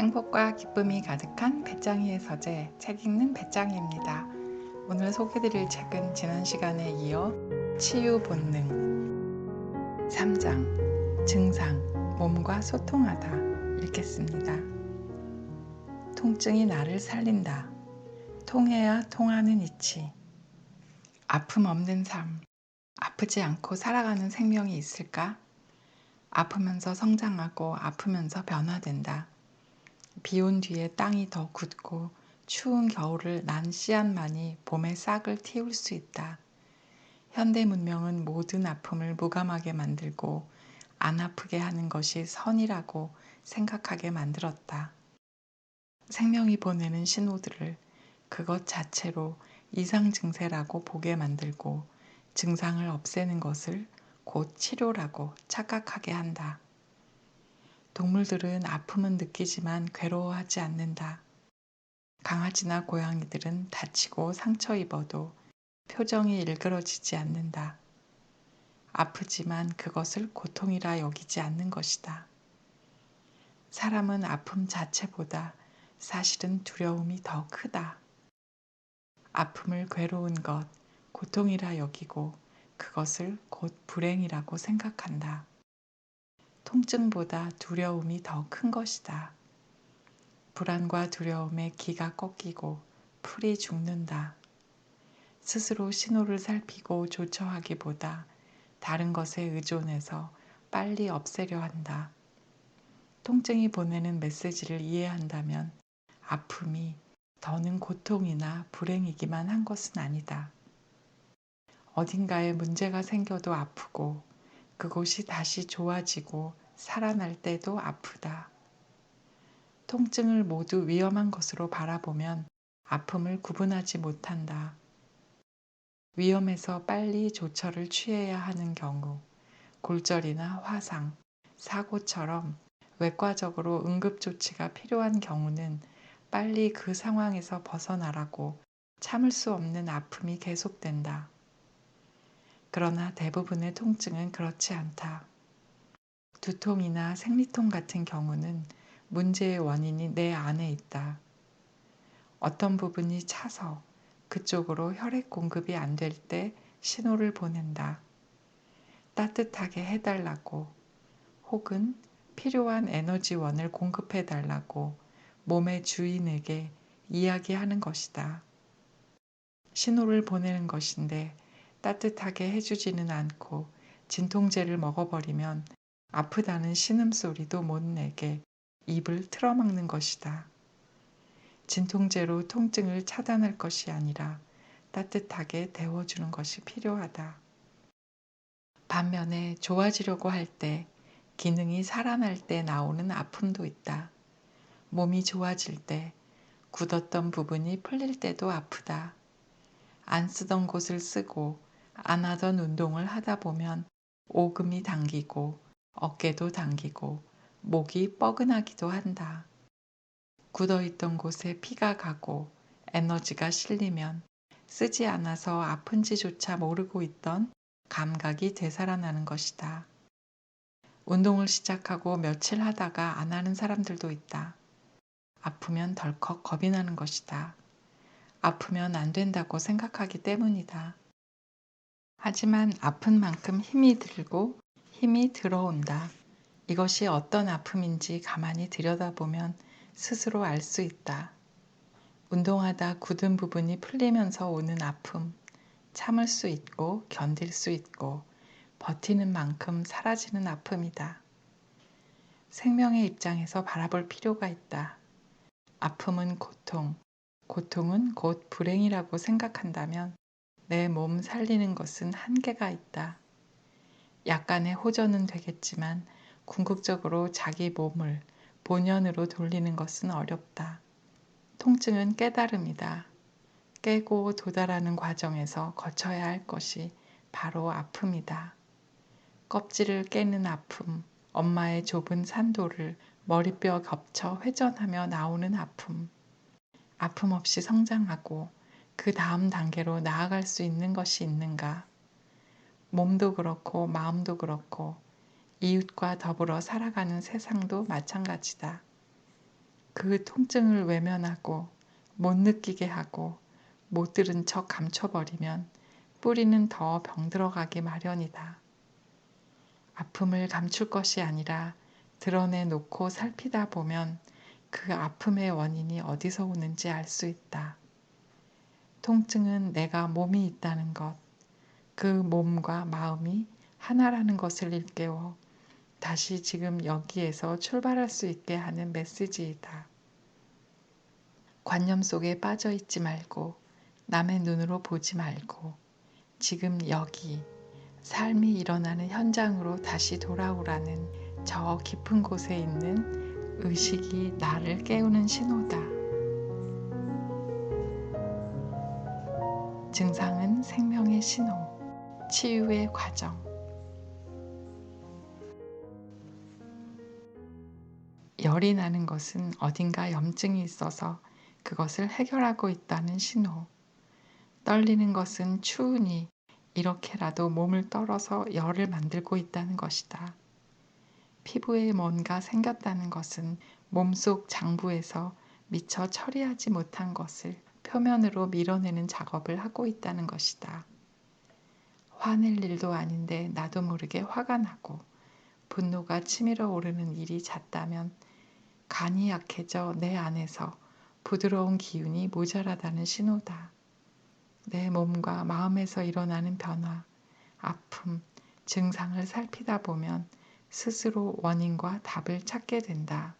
행복과 기쁨이 가득한 배짱이의 서재 책 읽는 배짱이입니다. 오늘 소개드릴 책은 지난 시간에 이어 치유 본능 3장 증상 몸과 소통하다 읽겠습니다. 통증이 나를 살린다. 통해야 통하는 이치. 아픔 없는 삶. 아프지 않고 살아가는 생명이 있을까? 아프면서 성장하고 아프면서 변화된다. 비 온 뒤에 땅이 더 굳고 추운 겨울을 난 씨앗만이 봄에 싹을 틔울 수 있다. 현대 문명은 모든 아픔을 무감하게 만들고 안 아프게 하는 것이 선이라고 생각하게 만들었다. 생명이 보내는 신호들을 그것 자체로 이상 증세라고 보게 만들고 증상을 없애는 것을 곧 치료라고 착각하게 한다. 동물들은 아픔은 느끼지만 괴로워하지 않는다. 강아지나 고양이들은 다치고 상처 입어도 표정이 일그러지지 않는다. 아프지만 그것을 고통이라 여기지 않는 것이다. 사람은 아픔 자체보다 사실은 두려움이 더 크다. 아픔을 괴로운 것, 고통이라 여기고 그것을 곧 불행이라고 생각한다. 통증보다 두려움이 더 큰 것이다. 불안과 두려움에 기가 꺾이고 풀이 죽는다. 스스로 신호를 살피고 조처하기보다 다른 것에 의존해서 빨리 없애려 한다. 통증이 보내는 메시지를 이해한다면 아픔이 더는 고통이나 불행이기만 한 것은 아니다. 어딘가에 문제가 생겨도 아프고 그곳이 다시 좋아지고 살아날 때도 아프다. 통증을 모두 위험한 것으로 바라보면 아픔을 구분하지 못한다. 위험해서 빨리 조처를 취해야 하는 경우, 골절이나 화상, 사고처럼 외과적으로 응급조치가 필요한 경우는 빨리 그 상황에서 벗어나라고 참을 수 없는 아픔이 계속된다. 그러나 대부분의 통증은 그렇지 않다. 두통이나 생리통 같은 경우는 문제의 원인이 내 안에 있다. 어떤 부분이 차서 그쪽으로 혈액 공급이 안 될 때 신호를 보낸다. 따뜻하게 해달라고 혹은 필요한 에너지원을 공급해달라고 몸의 주인에게 이야기하는 것이다. 신호를 보내는 것인데 따뜻하게 해주지는 않고 진통제를 먹어버리면 아프다는 신음소리도 못 내게 입을 틀어막는 것이다. 진통제로 통증을 차단할 것이 아니라 따뜻하게 데워주는 것이 필요하다. 반면에 좋아지려고 할 때, 기능이 살아날 때 나오는 아픔도 있다. 몸이 좋아질 때, 굳었던 부분이 풀릴 때도 아프다. 안 쓰던 곳을 쓰고 안 하던 운동을 하다 보면 오금이 당기고 어깨도 당기고 목이 뻐근하기도 한다. 굳어있던 곳에 피가 가고 에너지가 실리면 쓰지 않아서 아픈지조차 모르고 있던 감각이 되살아나는 것이다. 운동을 시작하고 며칠 하다가 안 하는 사람들도 있다. 아프면 덜컥 겁이 나는 것이다. 아프면 안 된다고 생각하기 때문이다. 하지만 아픈 만큼 힘이 들고 힘이 들어온다. 이것이 어떤 아픔인지 가만히 들여다보면 스스로 알 수 있다. 운동하다 굳은 부분이 풀리면서 오는 아픔, 참을 수 있고 견딜 수 있고 버티는 만큼 사라지는 아픔이다. 생명의 입장에서 바라볼 필요가 있다. 아픔은 고통, 고통은 곧 불행이라고 생각한다면 내 몸 살리는 것은 한계가 있다. 약간의 호전은 되겠지만 궁극적으로 자기 몸을 본연으로 돌리는 것은 어렵다. 통증은 깨달음이다. 깨고 도달하는 과정에서 거쳐야 할 것이 바로 아픔이다. 껍질을 깨는 아픔, 엄마의 좁은 산도를 머리뼈 겹쳐 회전하며 나오는 아픔. 아픔 없이 성장하고 그 다음 단계로 나아갈 수 있는 것이 있는가? 몸도 그렇고 마음도 그렇고 이웃과 더불어 살아가는 세상도 마찬가지다. 그 통증을 외면하고 못 느끼게 하고 못 들은 척 감춰버리면 뿌리는 더 병들어가기 마련이다. 아픔을 감출 것이 아니라 드러내놓고 살피다 보면 그 아픔의 원인이 어디서 오는지 알 수 있다. 통증은 내가 몸이 있다는 것, 그 몸과 마음이 하나라는 것을 일깨워 다시 지금 여기에서 출발할 수 있게 하는 메시지이다. 관념 속에 빠져 있지 말고 남의 눈으로 보지 말고 지금 여기 삶이 일어나는 현장으로 다시 돌아오라는 저 깊은 곳에 있는 의식이 나를 깨우는 신호다. 증상은 생명의 신호, 치유의 과정. 열이 나는 것은 어딘가 염증이 있어서 그것을 해결하고 있다는 신호. 떨리는 것은 추우니 이렇게라도 몸을 떨어서 열을 만들고 있다는 것이다. 피부에 뭔가 생겼다는 것은 몸속 장부에서 미처 처리하지 못한 것을 표면으로 밀어내는 작업을 하고 있다는 것이다. 화낼 일도 아닌데 나도 모르게 화가 나고 분노가 치밀어 오르는 일이 잦다면 간이 약해져 내 안에서 부드러운 기운이 모자라다는 신호다. 내 몸과 마음에서 일어나는 변화, 아픔, 증상을 살피다 보면 스스로 원인과 답을 찾게 된다.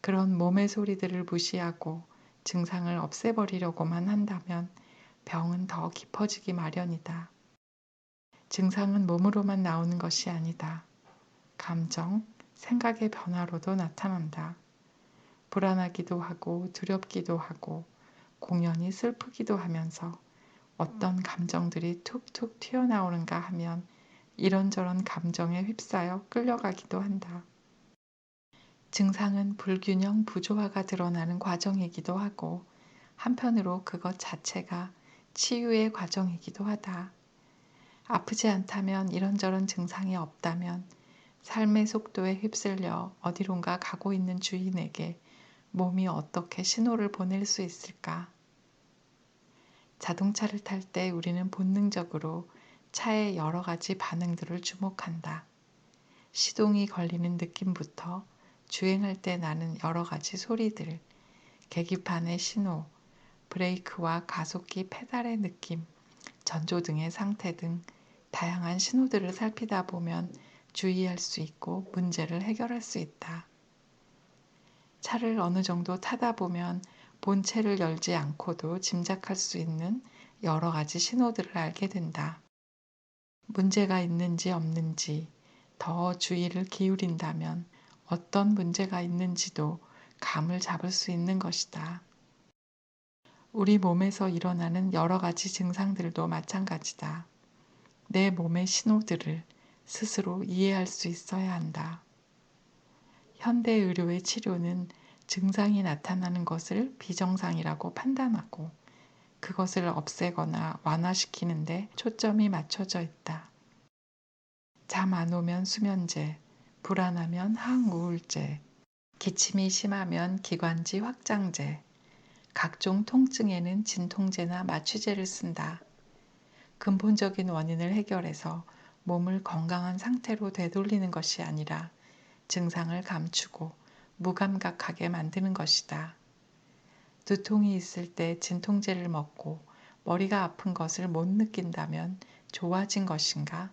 그런 몸의 소리들을 무시하고 증상을 없애버리려고만 한다면 병은 더 깊어지기 마련이다. 증상은 몸으로만 나오는 것이 아니다. 감정, 생각의 변화로도 나타난다. 불안하기도 하고 두렵기도 하고 공연히 슬프기도 하면서 어떤 감정들이 툭툭 튀어나오는가 하면 이런저런 감정에 휩싸여 끌려가기도 한다. 증상은 불균형, 부조화가 드러나는 과정이기도 하고 한편으로 그것 자체가 치유의 과정이기도 하다. 아프지 않다면 이런저런 증상이 없다면 삶의 속도에 휩쓸려 어디론가 가고 있는 주인에게 몸이 어떻게 신호를 보낼 수 있을까? 자동차를 탈 때 우리는 본능적으로 차의 여러 가지 반응들을 주목한다. 시동이 걸리는 느낌부터 주행할 때 나는 여러 가지 소리들, 계기판의 신호, 브레이크와 가속기 페달의 느낌, 전조등의 상태 등 다양한 신호들을 살피다 보면 주의할 수 있고 문제를 해결할 수 있다. 차를 어느 정도 타다 보면 본체를 열지 않고도 짐작할 수 있는 여러 가지 신호들을 알게 된다. 문제가 있는지 없는지 더 주의를 기울인다면 어떤 문제가 있는지도 감을 잡을 수 있는 것이다. 우리 몸에서 일어나는 여러 가지 증상들도 마찬가지다. 내 몸의 신호들을 스스로 이해할 수 있어야 한다. 현대 의료의 치료는 증상이 나타나는 것을 비정상이라고 판단하고 그것을 없애거나 완화시키는 데 초점이 맞춰져 있다. 잠 안 오면 수면제, 불안하면 항우울제, 기침이 심하면 기관지 확장제, 각종 통증에는 진통제나 마취제를 쓴다. 근본적인 원인을 해결해서 몸을 건강한 상태로 되돌리는 것이 아니라 증상을 감추고 무감각하게 만드는 것이다. 두통이 있을 때 진통제를 먹고 머리가 아픈 것을 못 느낀다면 좋아진 것인가?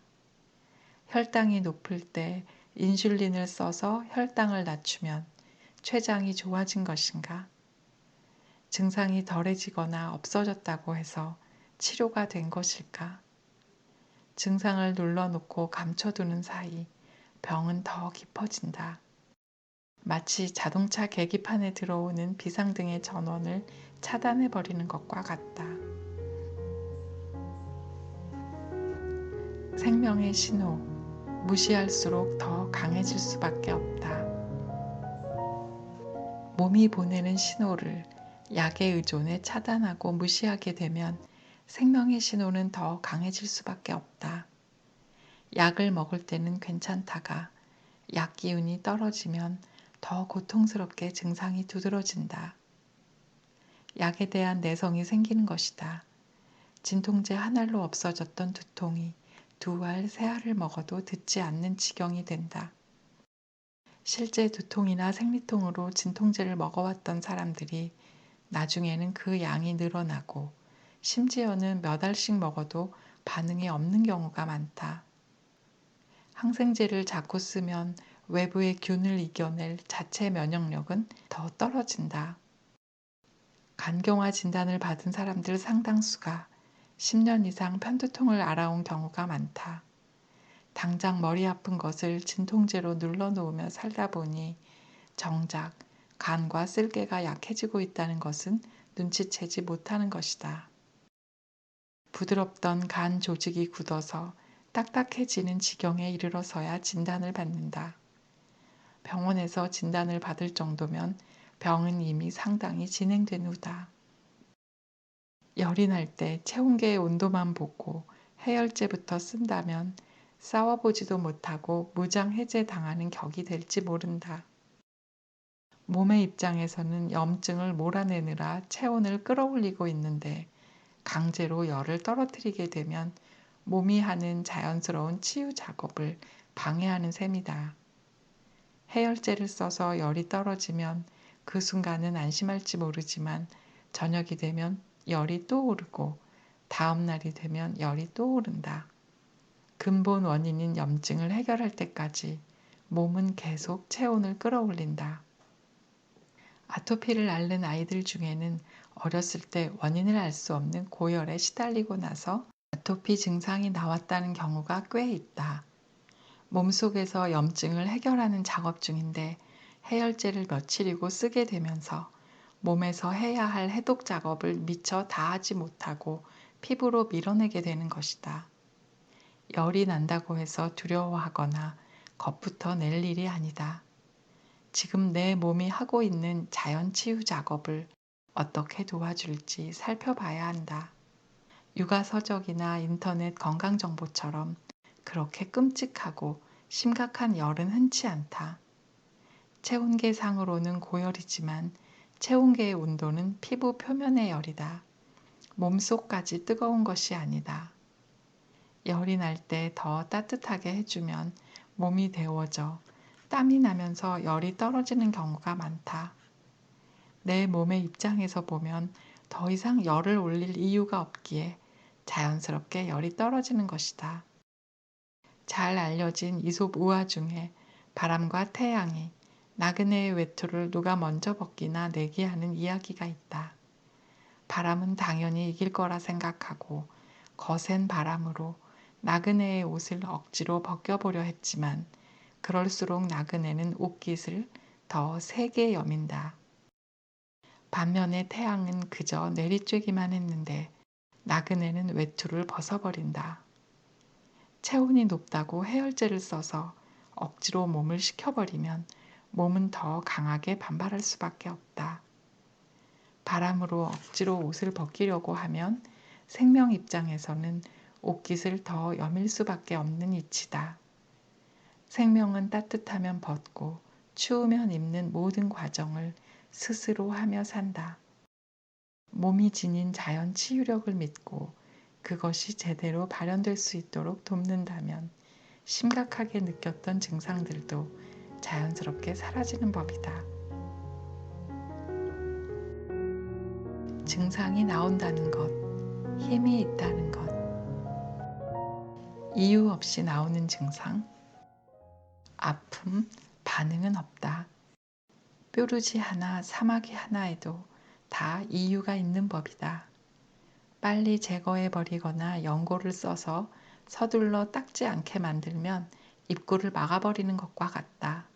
혈당이 높을 때 인슐린을 써서 혈당을 낮추면 췌장이 좋아진 것인가? 증상이 덜해지거나 없어졌다고 해서 치료가 된 것일까? 증상을 눌러놓고 감춰두는 사이 병은 더 깊어진다. 마치 자동차 계기판에 들어오는 비상등의 전원을 차단해버리는 것과 같다. 생명의 신호, 무시할수록 더 강해질 수밖에 없다. 몸이 보내는 신호를 약에 의존해 차단하고 무시하게 되면 생명의 신호는 더 강해질 수밖에 없다. 약을 먹을 때는 괜찮다가 약 기운이 떨어지면 더 고통스럽게 증상이 두드러진다. 약에 대한 내성이 생기는 것이다. 진통제 한 알로 없어졌던 두통이 두 알, 세 알을 먹어도 듣지 않는 지경이 된다. 실제 두통이나 생리통으로 진통제를 먹어왔던 사람들이 나중에는 그 양이 늘어나고 심지어는 몇 알씩 먹어도 반응이 없는 경우가 많다. 항생제를 자꾸 쓰면 외부의 균을 이겨낼 자체 면역력은 더 떨어진다. 간경화 진단을 받은 사람들 상당수가 10년 이상 편두통을 앓아온 경우가 많다. 당장 머리 아픈 것을 진통제로 눌러놓으며 살다 보니 정작 간과 쓸개가 약해지고 있다는 것은 눈치채지 못하는 것이다. 부드럽던 간 조직이 굳어서 딱딱해지는 지경에 이르러서야 진단을 받는다. 병원에서 진단을 받을 정도면 병은 이미 상당히 진행된 후다. 열이 날 때 체온계의 온도만 보고 해열제부터 쓴다면 싸워보지도 못하고 무장해제 당하는 격이 될지 모른다. 몸의 입장에서는 염증을 몰아내느라 체온을 끌어올리고 있는데 강제로 열을 떨어뜨리게 되면 몸이 하는 자연스러운 치유 작업을 방해하는 셈이다. 해열제를 써서 열이 떨어지면 그 순간은 안심할지 모르지만 저녁이 되면 열이 또 오르고 다음 날이 되면 열이 또 오른다. 근본 원인인 염증을 해결할 때까지 몸은 계속 체온을 끌어올린다. 아토피를 앓는 아이들 중에는 어렸을 때 원인을 알 수 없는 고열에 시달리고 나서 아토피 증상이 나왔다는 경우가 꽤 있다. 몸속에서 염증을 해결하는 작업 중인데 해열제를 며칠이고 쓰게 되면서 몸에서 해야 할 해독 작업을 미처 다 하지 못하고 피부로 밀어내게 되는 것이다. 열이 난다고 해서 두려워하거나 겁부터 낼 일이 아니다. 지금 내 몸이 하고 있는 자연 치유 작업을 어떻게 도와줄지 살펴봐야 한다. 육아서적이나 인터넷 건강정보처럼 그렇게 끔찍하고 심각한 열은 흔치 않다. 체온계상으로는 고열이지만 체온계의 온도는 피부 표면의 열이다. 몸속까지 뜨거운 것이 아니다. 열이 날 때 더 따뜻하게 해주면 몸이 데워져 땀이 나면서 열이 떨어지는 경우가 많다. 내 몸의 입장에서 보면 더 이상 열을 올릴 이유가 없기에 자연스럽게 열이 떨어지는 것이다. 잘 알려진 이솝 우화 중에 바람과 태양이 나그네의 외투를 누가 먼저 벗기나 내기하는 이야기가 있다. 바람은 당연히 이길 거라 생각하고 거센 바람으로 나그네의 옷을 억지로 벗겨보려 했지만 그럴수록 나그네는 옷깃을 더 세게 여민다. 반면에 태양은 그저 내리쬐기만 했는데 나그네는 외투를 벗어버린다. 체온이 높다고 해열제를 써서 억지로 몸을 식혀버리면 몸은 더 강하게 반발할 수밖에 없다. 바람으로 억지로 옷을 벗기려고 하면 생명 입장에서는 옷깃을 더 여밀 수밖에 없는 이치다. 생명은 따뜻하면 벗고 추우면 입는 모든 과정을 스스로 하며 산다. 몸이 지닌 자연 치유력을 믿고 그것이 제대로 발현될 수 있도록 돕는다면 심각하게 느꼈던 증상들도 자연스럽게 사라지는 법이다. 증상이 나온다는 것, 힘이 있다는 것, 이유 없이 나오는 증상, 아픔, 반응은 없다. 뾰루지 하나, 사마귀 하나에도 다 이유가 있는 법이다. 빨리 제거해버리거나 연고를 써서 서둘러 닦지 않게 만들면 입구를 막아버리는 것과 같다.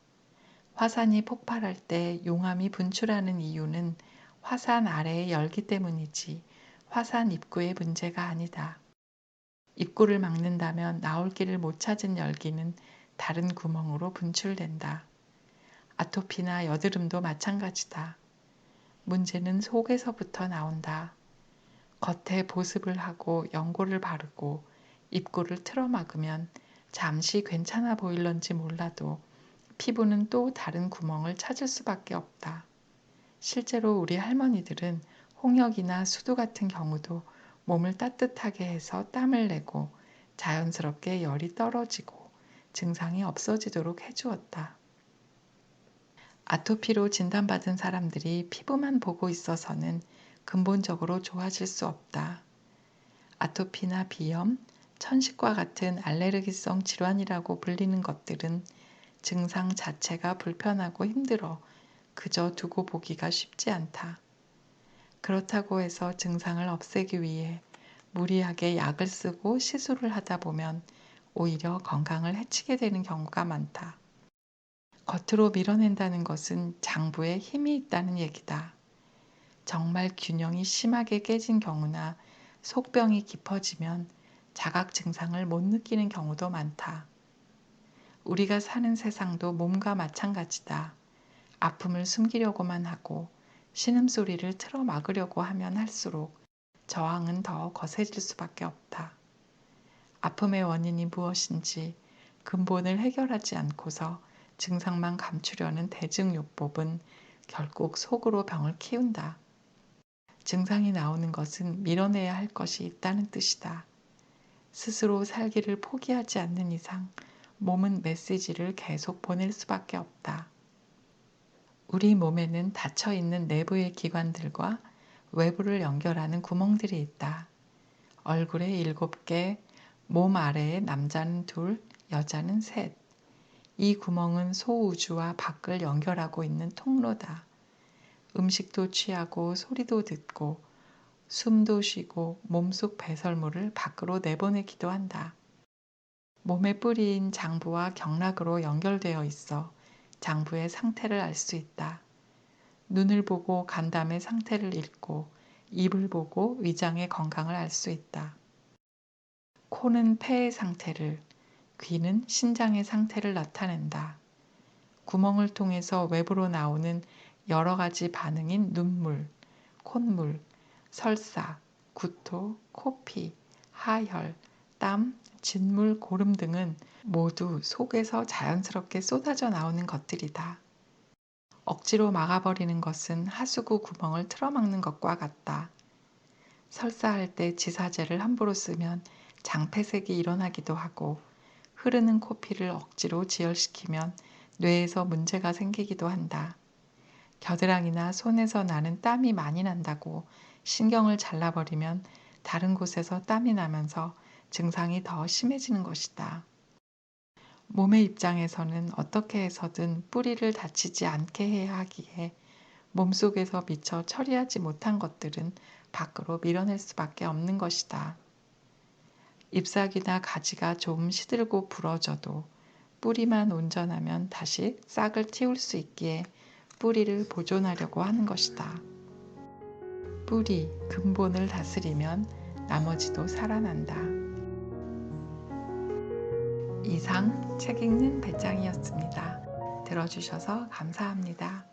화산이 폭발할 때 용암이 분출하는 이유는 화산 아래의 열기 때문이지 화산 입구의 문제가 아니다. 입구를 막는다면 나올 길을 못 찾은 열기는 다른 구멍으로 분출된다. 아토피나 여드름도 마찬가지다. 문제는 속에서부터 나온다. 겉에 보습을 하고 연고를 바르고 입구를 틀어 막으면 잠시 괜찮아 보일런지 몰라도 피부는 또 다른 구멍을 찾을 수밖에 없다. 실제로 우리 할머니들은 홍역이나 수두 같은 경우도 몸을 따뜻하게 해서 땀을 내고 자연스럽게 열이 떨어지고 증상이 없어지도록 해주었다. 아토피로 진단받은 사람들이 피부만 보고 있어서는 근본적으로 좋아질 수 없다. 아토피나 비염, 천식과 같은 알레르기성 질환이라고 불리는 것들은 증상 자체가 불편하고 힘들어 그저 두고 보기가 쉽지 않다. 그렇다고 해서 증상을 없애기 위해 무리하게 약을 쓰고 시술을 하다 보면 오히려 건강을 해치게 되는 경우가 많다. 겉으로 밀어낸다는 것은 장부에 힘이 있다는 얘기다. 정말 균형이 심하게 깨진 경우나 속병이 깊어지면 자각 증상을 못 느끼는 경우도 많다. 우리가 사는 세상도 몸과 마찬가지다. 아픔을 숨기려고만 하고 신음소리를 틀어 막으려고 하면 할수록 저항은 더 거세질 수밖에 없다. 아픔의 원인이 무엇인지 근본을 해결하지 않고서 증상만 감추려는 대증요법은 결국 속으로 병을 키운다. 증상이 나오는 것은 밀어내야 할 것이 있다는 뜻이다. 스스로 살기를 포기하지 않는 이상 몸은 메시지를 계속 보낼 수밖에 없다. 우리 몸에는 닫혀 있는 내부의 기관들과 외부를 연결하는 구멍들이 있다. 얼굴에 7개, 몸 아래에 남자는 2, 여자는 3. 이 구멍은 소우주와 밖을 연결하고 있는 통로다. 음식도 취하고 소리도 듣고 숨도 쉬고 몸속 배설물을 밖으로 내보내기도 한다. 몸의 뿌리인 장부와 경락으로 연결되어 있어 장부의 상태를 알 수 있다. 눈을 보고 간담의 상태를 읽고 입을 보고 위장의 건강을 알 수 있다. 코는 폐의 상태를, 귀는 신장의 상태를 나타낸다. 구멍을 통해서 외부로 나오는 여러 가지 반응인 눈물, 콧물, 설사, 구토, 코피, 하혈, 땀, 진물, 고름 등은 모두 속에서 자연스럽게 쏟아져 나오는 것들이다. 억지로 막아버리는 것은 하수구 구멍을 틀어막는 것과 같다. 설사할 때 지사제를 함부로 쓰면 장폐색이 일어나기도 하고 흐르는 코피를 억지로 지혈시키면 뇌에서 문제가 생기기도 한다. 겨드랑이나 손에서 나는 땀이 많이 난다고 신경을 잘라버리면 다른 곳에서 땀이 나면서 증상이 더 심해지는 것이다. 몸의 입장에서는 어떻게 해서든 뿌리를 다치지 않게 해야 하기에 몸속에서 미처 처리하지 못한 것들은 밖으로 밀어낼 수밖에 없는 것이다. 잎사귀나 가지가 좀 시들고 부러져도 뿌리만 온전하면 다시 싹을 틔울 수 있기에 뿌리를 보존하려고 하는 것이다. 뿌리, 근본을 다스리면 나머지도 살아난다. 이상 책 읽는 배짱이었습니다. 들어주셔서 감사합니다.